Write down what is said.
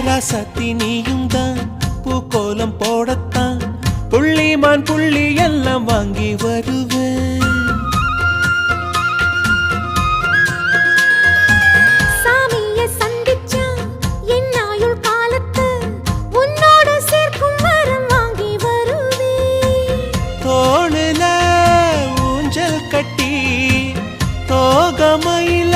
ராசாத்தி நீயும் தான் பூக்கோலம் போடத்தான் புள்ளிமான் புள்ளி எல்லாம் வாங்கி வருவேன். சாமிய சந்திச்சா என் ஆயுள் காலத்து உன்னோட சேர்க்கும் வரம் வாங்கி வருவேன். தோளுல ஊஞ்சல் கட்டி தோகமையில